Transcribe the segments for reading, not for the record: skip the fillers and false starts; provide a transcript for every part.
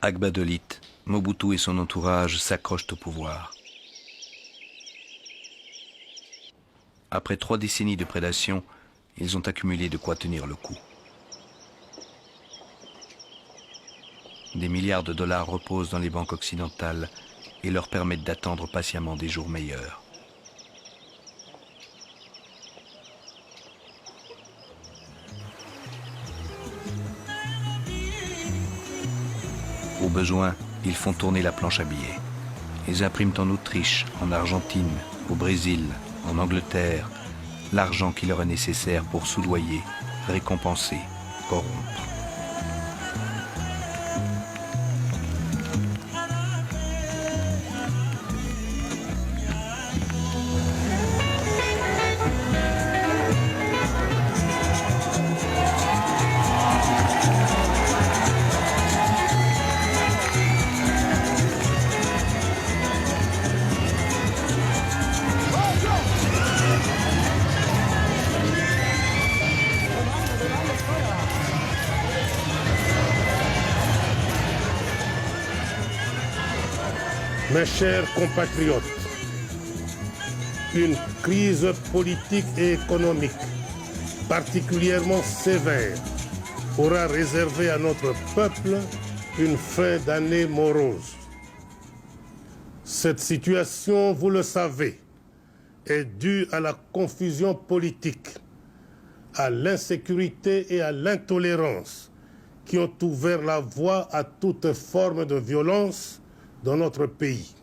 Agbadolit, Mobutu et son entourage s'accrochent au pouvoir. Après 3 décennies de prédation, ils ont accumulé de quoi tenir le coup. Des milliards de dollars reposent dans les banques occidentales et leur permettent d'attendre patiemment des jours meilleurs. Au besoin, ils font tourner la planche à billets. Ils impriment en Autriche, en Argentine, au Brésil, en Angleterre, l'argent qui leur est nécessaire pour soudoyer, récompenser, corrompre. Mes chers compatriotes, une crise politique et économique particulièrement sévère aura réservé à notre peuple une fin d'année morose. Cette situation, vous le savez, est due à la confusion politique, à l'insécurité et à l'intolérance qui ont ouvert la voie à toute forme de violence dans notre pays.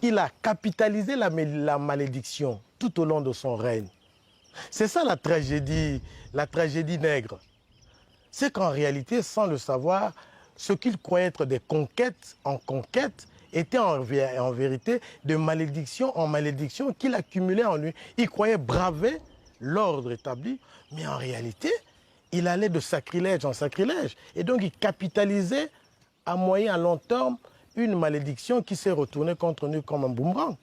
Il a capitalisé la malédiction tout au long de son règne. C'est ça la tragédie nègre. C'est qu'en réalité, sans le savoir, ce qu'il croyait être des conquêtes en conquêtes étaient en vérité de malédiction en malédiction qu'il accumulait en lui. Il croyait braver l'ordre établi, mais en réalité, il allait de sacrilège en sacrilège. Et donc il capitalisait à moyen, à long terme, une malédiction qui s'est retournée contre nous comme un boomerang.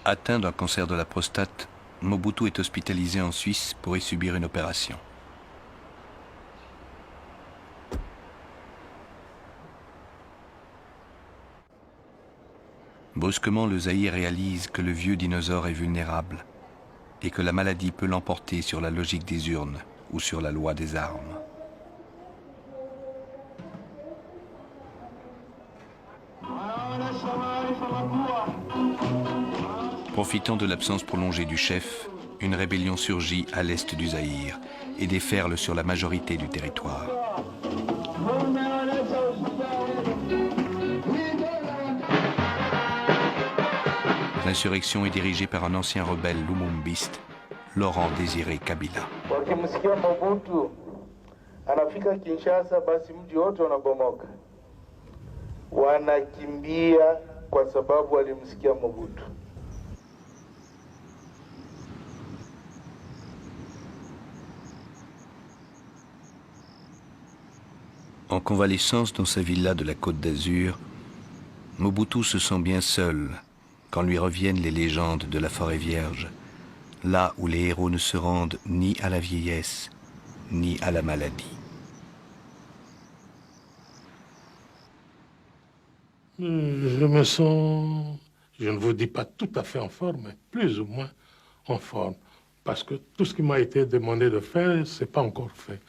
Atteint d'un cancer de la prostate, Mobutu est hospitalisé en Suisse pour y subir une opération. Brusquement, le Zaïre réalise que le vieux dinosaure est vulnérable et que la maladie peut l'emporter sur la logique des urnes ou sur la loi des armes. Profitant de l'absence prolongée du chef, une rébellion surgit à l'est du Zaïre et déferle sur la majorité du territoire. L'insurrection est dirigée par un ancien rebelle lumumbiste, Laurent Désiré Kabila. Wakimsikia Mobutu anafika Kinshasa, basi mji wote unabomoka, wanakimbia kwa sababu walimsikia Mobutu. En convalescence dans sa villa de la Côte d'Azur, Mobutu se sent bien seul quand lui reviennent les légendes de la forêt vierge, là où les héros ne se rendent ni à la vieillesse, ni à la maladie. Je me sens, je ne vous dis pas tout à fait en forme, mais plus ou moins en forme. Parce que tout ce qui m'a été demandé de faire, ce n'est pas encore fait.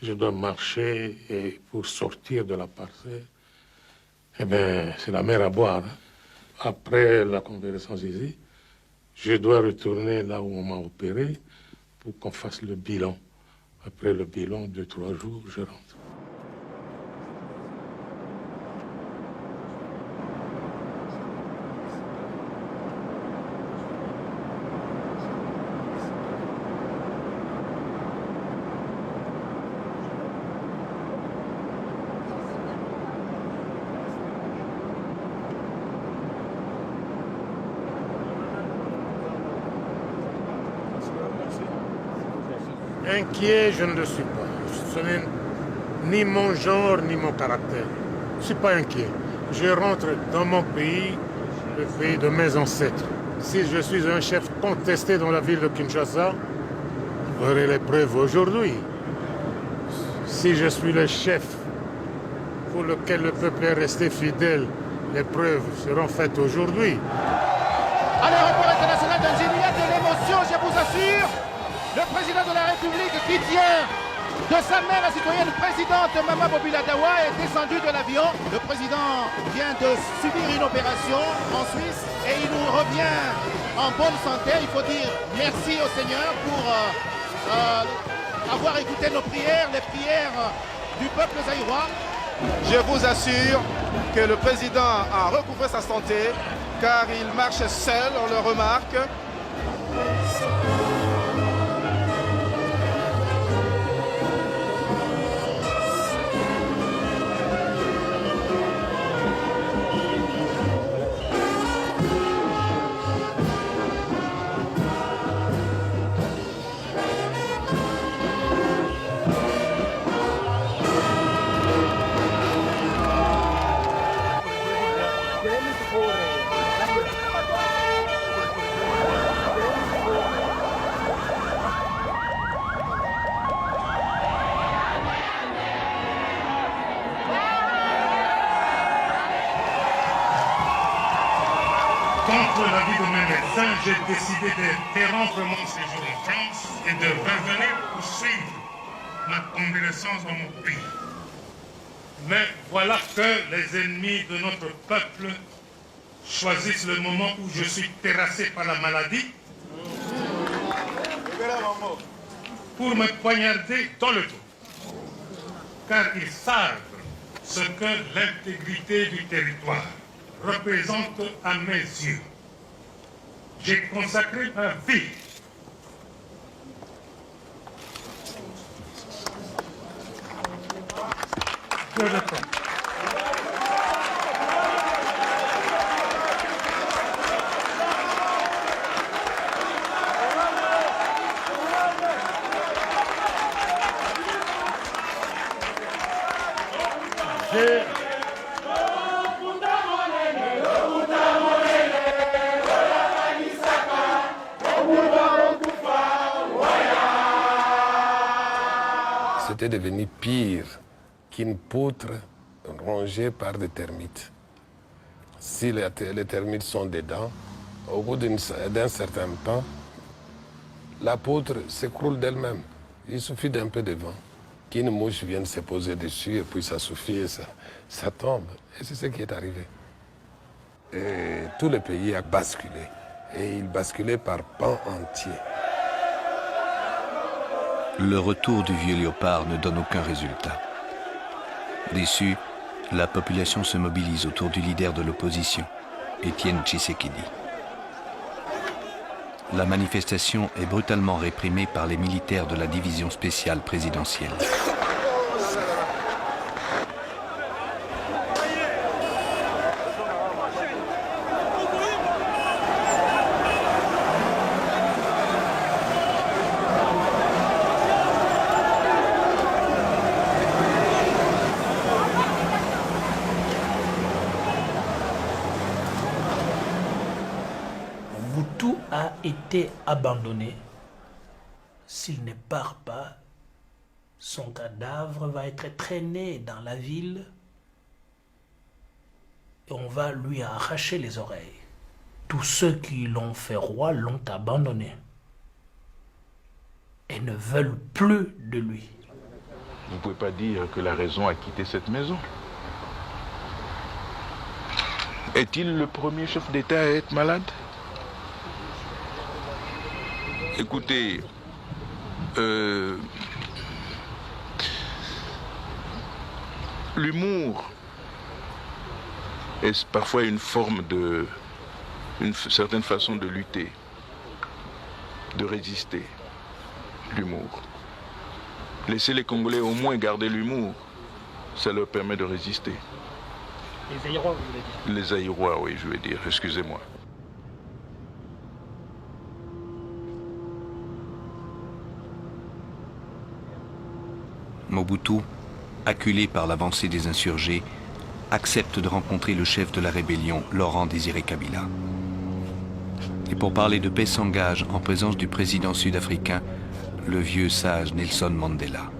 Je dois marcher et pour sortir de la parcelle, eh bien, c'est la mer à boire. Après la convalescence ici, je dois retourner là où on m'a opéré pour qu'on fasse le bilan. Après le bilan, 2-3 jours, je rentre. Inquiet, je ne le suis pas. Ce n'est ni mon genre, ni mon caractère. Je ne suis pas inquiet. Je rentre dans mon pays, le pays de mes ancêtres. Si je suis un chef contesté dans la ville de Kinshasa, J'aurai les preuves aujourd'hui. Si je suis le chef pour lequel le peuple est resté fidèle, les preuves seront faites aujourd'hui. À l'aéroport international d'Alger, il y a de l'émotion, je vous assure. Le président de la République qui tient de sa mère la citoyenne présidente Mama Bobila Dawa est descendu de l'avion. Le président vient de subir une opération en Suisse et il nous revient en bonne santé. Il faut dire merci au Seigneur pour avoir écouté nos prières, les prières du peuple zaïrois. Je vous assure que le président a recouvré sa santé car il marche seul, on le remarque. Contre l'avis de mes médecins, j'ai décidé d'interrompre mon séjour en France et de revenir poursuivre ma convalescence dans mon pays. Mais voilà que les ennemis de notre peuple choisissent le moment où je suis terrassé par la maladie pour me poignarder dans le dos. Car ils savent ce que l'intégrité du territoire représente à mes yeux. J'ai consacré ma vie que je prends. C'était devenu pire qu'une poutre rongée par des termites. Si les termites sont dedans, au bout d'un certain temps, la poutre s'écroule d'elle-même. Il suffit d'un peu de vent, qu'une mouche vienne se poser dessus et puis ça suffit et ça tombe. Et c'est ce qui est arrivé. Et tout le pays a basculé. Et il basculait par pans entiers. Le retour du vieux léopard ne donne aucun résultat. Déçu, la population se mobilise autour du leader de l'opposition, Étienne Tshisekedi. La manifestation est brutalement réprimée par les militaires de la division spéciale présidentielle. Mobutu a été abandonné. S'il ne part pas, son cadavre va être traîné dans la ville et on va lui arracher les oreilles. Tous ceux qui l'ont fait roi l'ont abandonné et ne veulent plus de lui. Vous ne pouvez pas dire que la raison a quitté cette maison. Est-il le premier chef d'État à être malade? Écoutez, l'humour est parfois une certaine façon de lutter, de résister. L'humour. Laissez les Congolais au moins garder l'humour, ça leur permet de résister. Les Zaïrois, vous voulez dire? Les Zaïrois, oui, je veux dire, excusez-moi. Mobutu, acculé par l'avancée des insurgés, accepte de rencontrer le chef de la rébellion, Laurent Désiré Kabila. Les pourparlers de paix s'engagent en présence du président sud-africain, le vieux sage Nelson Mandela.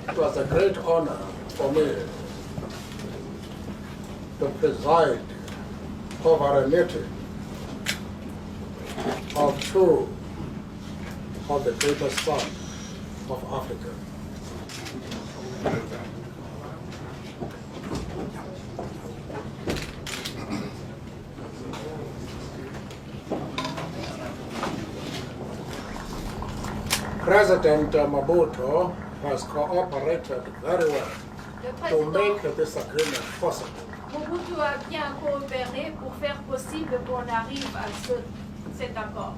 It was a great honor for me to preside over a meeting of two of the greatest sons of Africa. President Mobutu has cooperated very well to make this agreement possible. Mobutu a bien coopéré pour faire possible qu'on arrive à cet accord.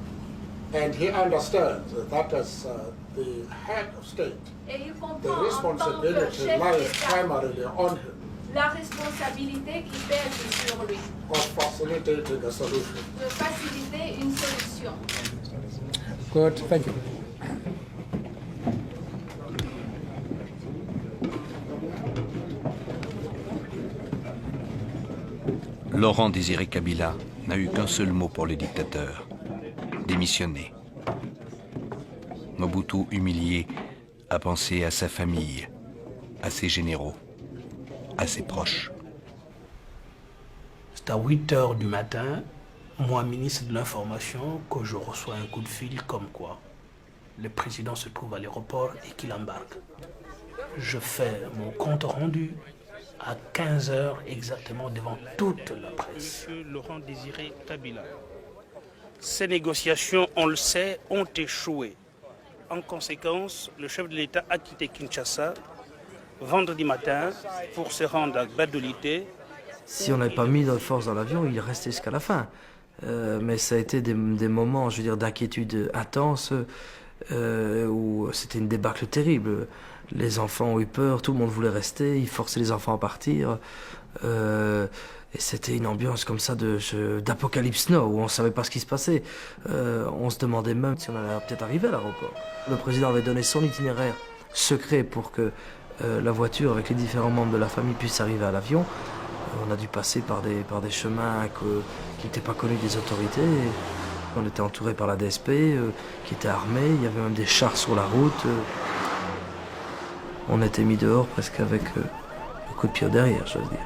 And he understands that as the head of state, Et il the comprend en tant que responsibility chef lies d'État primarily on him la responsabilité qui pèse sur lui of facilitating a solution. de faciliter une solution. Good, thank you. Laurent Désiré Kabila n'a eu qu'un seul mot pour le dictateur: démissionner. Mobutu, humilié, a pensé à sa famille, à ses généraux, à ses proches. C'est à 8 heures du matin, moi, ministre de l'Information, que je reçois un coup de fil comme quoi le président se trouve à l'aéroport et qu'il embarque. Je fais mon compte rendu à 15 heures exactement devant toute la presse. Monsieur Laurent Désiré Kabila, ces négociations, on le sait, ont échoué. En conséquence, le chef de l'État a quitté Kinshasa vendredi matin pour se rendre à Badolité. Si on n'avait pas mis de force dans l'avion, il restait jusqu'à la fin. Mais ça a été des moments, je veux dire, d'inquiétude intense, où c'était une débâcle terrible. Les enfants ont eu peur, tout le monde voulait rester, ils forçaient les enfants à partir. Et c'était une ambiance comme ça d'Apocalypse Now, où on ne savait pas ce qui se passait. On se demandait même si on allait peut-être arriver à l'aéroport. Le président avait donné son itinéraire secret pour que la voiture avec les différents membres de la famille puisse arriver à l'avion. On a dû passer par des chemins qui n'étaient pas connus des autorités. On était entouré par la DSP, qui était armée. Il y avait même des chars sur la route. On était mis dehors presque avec un coup de pied derrière, j'ose dire.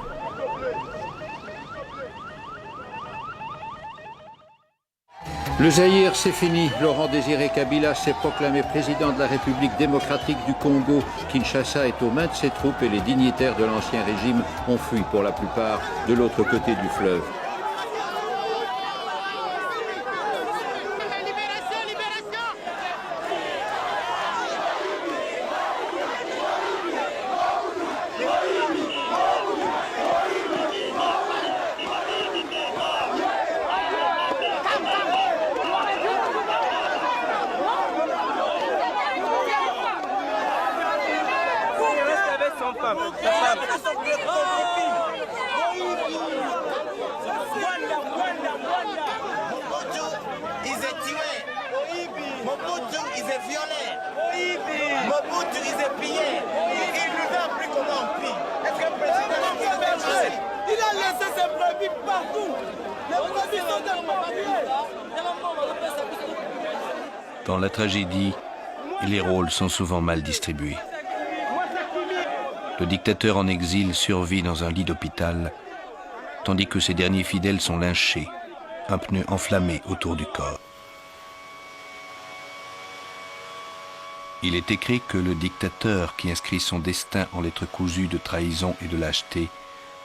Le Zaïre, c'est fini. Laurent Désiré Kabila s'est proclamé président de la République démocratique du Congo. Kinshasa est aux mains de ses troupes et les dignitaires de l'ancien régime ont fui pour la plupart de l'autre côté du fleuve. Dans la tragédie, les rôles sont souvent mal distribués. Le dictateur en exil survit dans un lit d'hôpital, tandis que ses derniers fidèles sont lynchés, un pneu enflammé autour du corps. Il est écrit que le dictateur qui inscrit son destin en lettres cousues de trahison et de lâcheté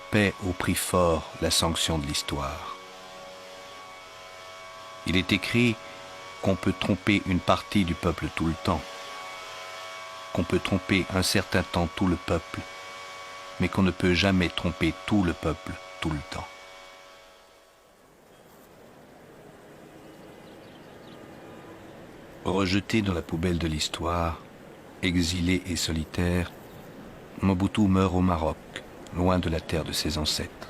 paie au prix fort la sanction de l'histoire. Il est écrit qu'on peut tromper une partie du peuple tout le temps, qu'on peut tromper un certain temps tout le peuple, mais qu'on ne peut jamais tromper tout le peuple tout le temps. Rejeté dans la poubelle de l'histoire, exilé et solitaire, Mobutu meurt au Maroc, loin de la terre de ses ancêtres.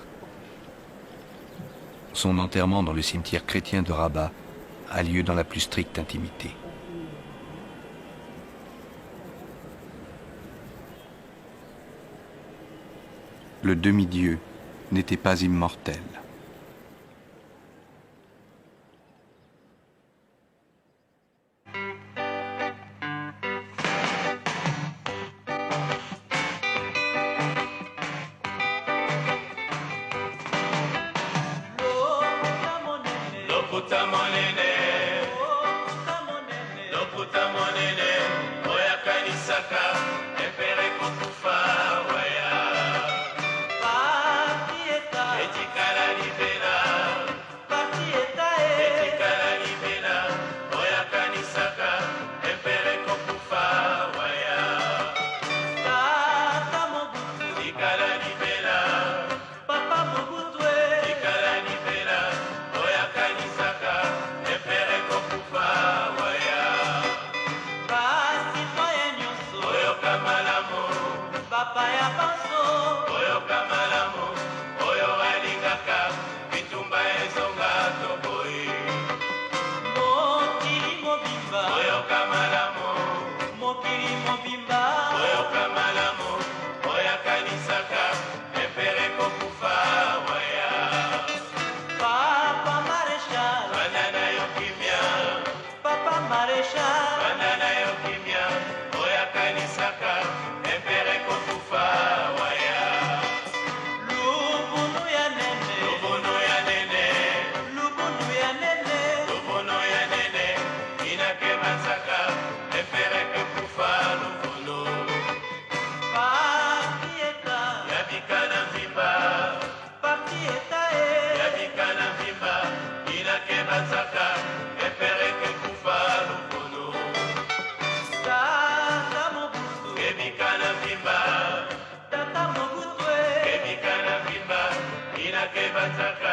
Son enterrement dans le cimetière chrétien de Rabat a lieu dans la plus stricte intimité. le demi-dieu n'était pas immortel. Tata Mobutu, Kebika na Vimba, Inake Banzaka.